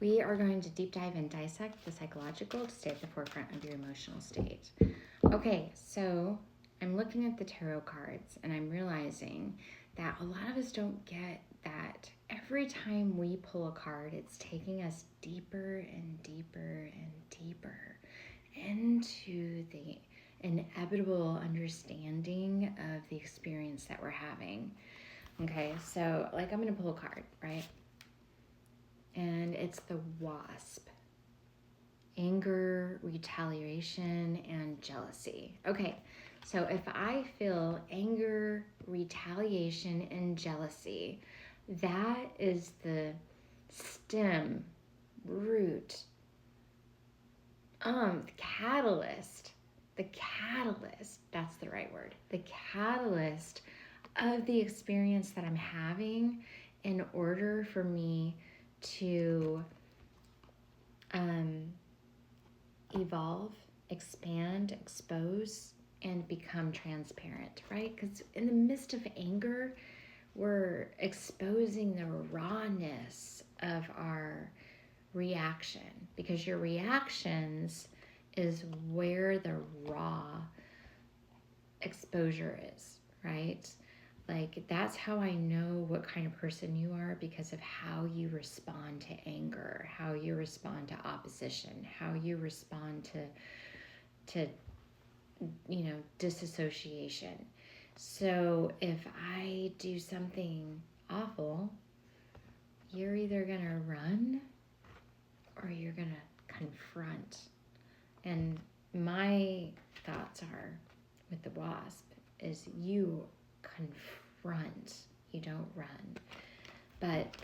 We are going to deep dive and dissect the psychological to stay at the forefront of your emotional state. Okay, so I'm looking at the tarot cards and I'm realizing that a lot of us don't get that every time we pull a card, it's taking us deeper and deeper and deeper into the inevitable understanding of the experience that we're having. Okay, so like I'm going to pull a card, right? And it's the Wasp. Anger, retaliation, and jealousy. Okay, so if I feel anger, retaliation, and jealousy, that is the stem, root, the catalyst, that's the right word, the catalyst of the experience that I'm having in order for me to evolve, expand, expose, and become transparent, right? Because in the midst of anger, we're exposing the rawness of our reaction, because your reactions is where the raw exposure is, right? Like, that's how I know what kind of person you are, because of how you respond to anger, how you respond to opposition, how you respond to disassociation. So if I do something awful, you're either gonna run or you're gonna confront. And my thoughts are, with the Wasp, is you confront, you don't run. But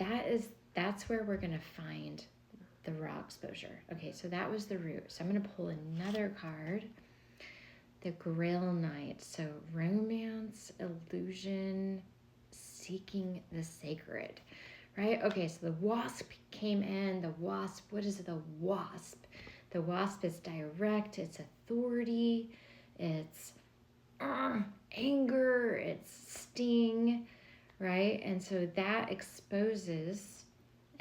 that's where we're gonna find the raw exposure. Okay, so that was the root. So I'm gonna pull another card, the Grail Knight. So romance, illusion, seeking the sacred, right? Okay, so the Wasp came in. The Wasp, what is the Wasp? The Wasp is direct, it's authority, it's anger, it's sting, right? And so that exposes,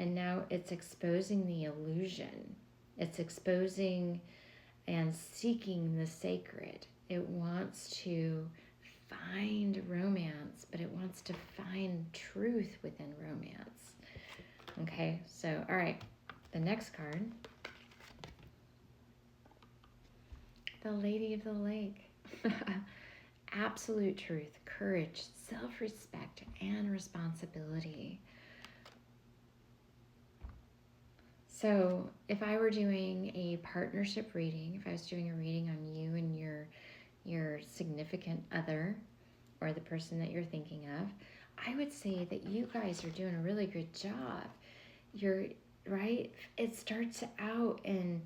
and now it's exposing the illusion. It's exposing and seeking the sacred. It wants to find romance, but it wants to find truth within romance. Okay, so all right, the next card, the Lady of the Lake. Absolute truth, courage, self-respect, and responsibility. So if I were doing a partnership reading, if I was doing a reading on you and your significant other, or the person that you're thinking of, I would say that you guys are doing a really good job. You're right. It starts out and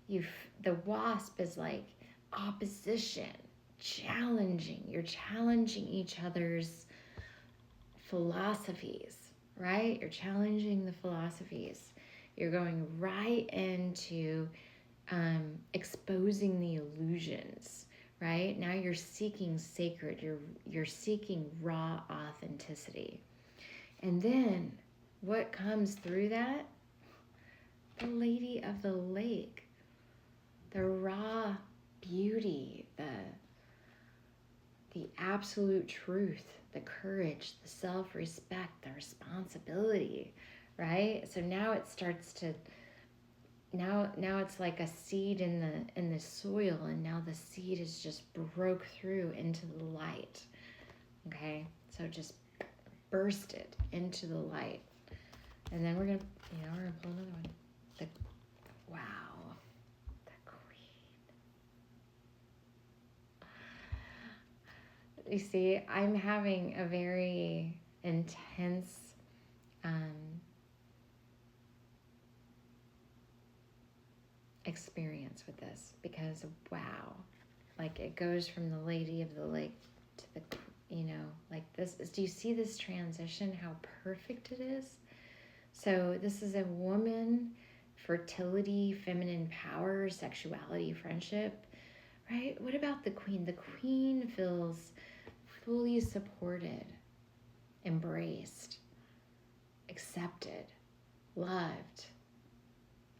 the Wasp is like opposition, challenging. You're challenging each other's philosophies, right? You're challenging the philosophies. You're going right into exposing the illusions, right? Now you're seeking sacred. You're seeking raw authenticity. And then what comes through that? The Lady of the Lake. The raw beauty, the absolute truth, the courage, the self-respect, the responsibility, right? So now it starts to, now it's like a seed in the soil, and now the seed is just broke through into the light. Okay, so just burst it into the light. And then we're gonna pull another one. Wow. You see, I'm having a very intense experience with this, because wow, like it goes from the Lady of the Lake to the, like this. Do you see this transition, how perfect it is? So this is a woman, fertility, feminine power, sexuality, friendship, right? What about the Queen? The Queen feels fully supported, embraced, accepted, loved,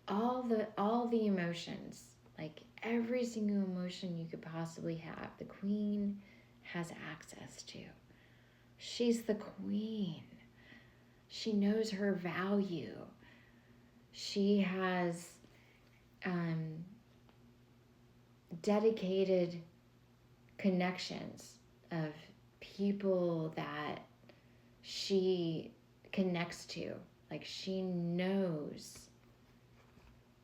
all the emotions, like every single emotion you could possibly have, the queen has access to. She's the queen. She knows her value. She has dedicated connections of people that she connects to. Like, she knows.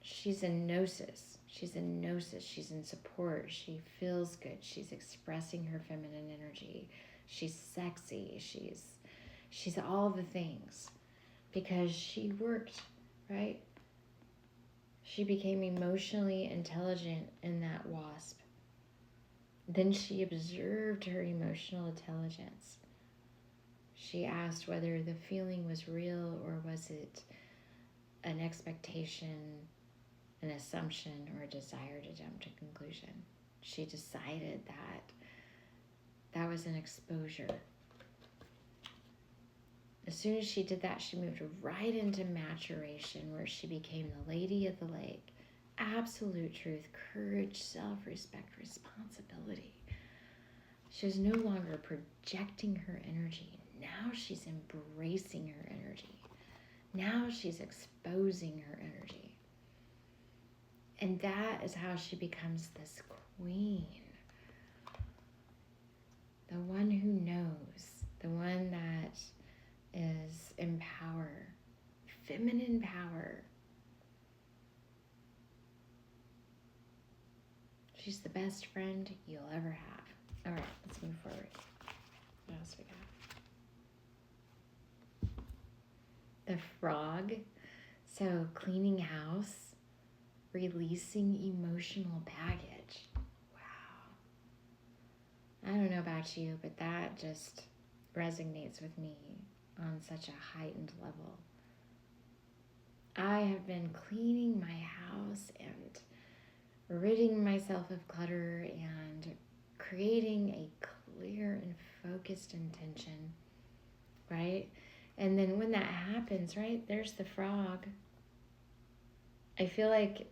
She's in gnosis. She's in gnosis. She's in support. She feels good. She's expressing her feminine energy. She's sexy. She's all the things because she worked, right? She became emotionally intelligent in that wasp. Then she observed her emotional intelligence. She asked whether the feeling was real or was it an expectation, an assumption, or a desire to jump to conclusion. She decided that that was an exposure. As soon as she did that, she moved right into maturation, where she became the lady of the lake. Absolute truth, courage, self-respect, responsibility. She was no longer projecting her energy. Now she's embracing her energy. Now she's exposing her energy. And that is how she becomes this queen. The one who knows, the one that is in power, feminine power. She's the best friend you'll ever have. All right, let's move forward. What else we got? The frog. So cleaning house, releasing emotional baggage. Wow. I don't know about you, but that just resonates with me on such a heightened level. I have been cleaning my house and ridding myself of clutter and creating a clear and focused intention, right? And then when that happens, right, there's the frog. I feel like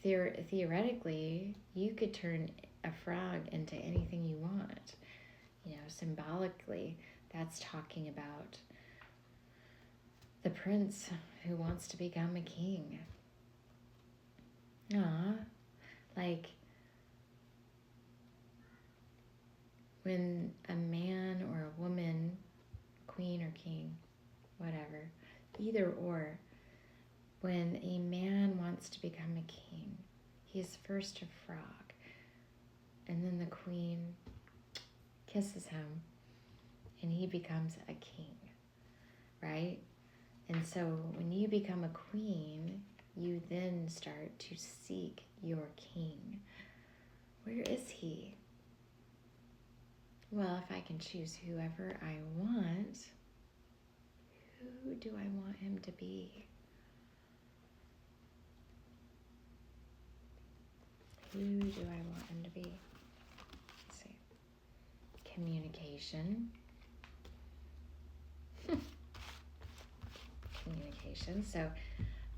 theoretically, you could turn a frog into anything you want. You know, symbolically, that's talking about the prince who wants to become a king. Like when a man or a woman, queen or king, whatever, either or, when a man wants to become a king, he is first a frog, and then the queen kisses him, and he becomes a king, right? And so when you become a queen, you then start to seek your king. Where is he? Well, if I can choose whoever I want, who do I want him to be? Who do I want him to be? Let's see. Communication. Communication. So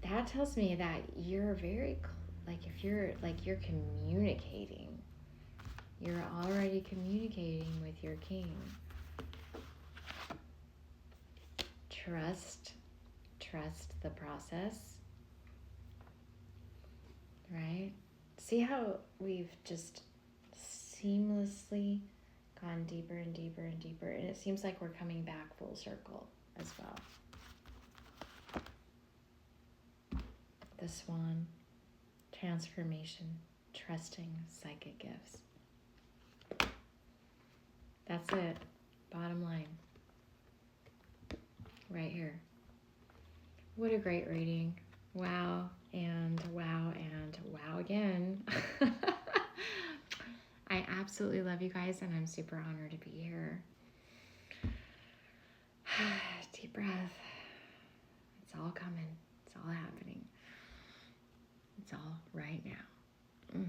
that tells me that you're very, if you're communicating, you're already communicating with your king. Trust the process, right? See how we've just seamlessly gone deeper and deeper and deeper, and it seems like we're coming back full circle as well. The swan, transformation, trusting psychic gifts. That's it. Bottom line. Right here. What a great reading. Wow and wow and wow again. I absolutely love you guys, and I'm super honored to be here. Deep breath. It's all coming. It's all happening. It's all right now.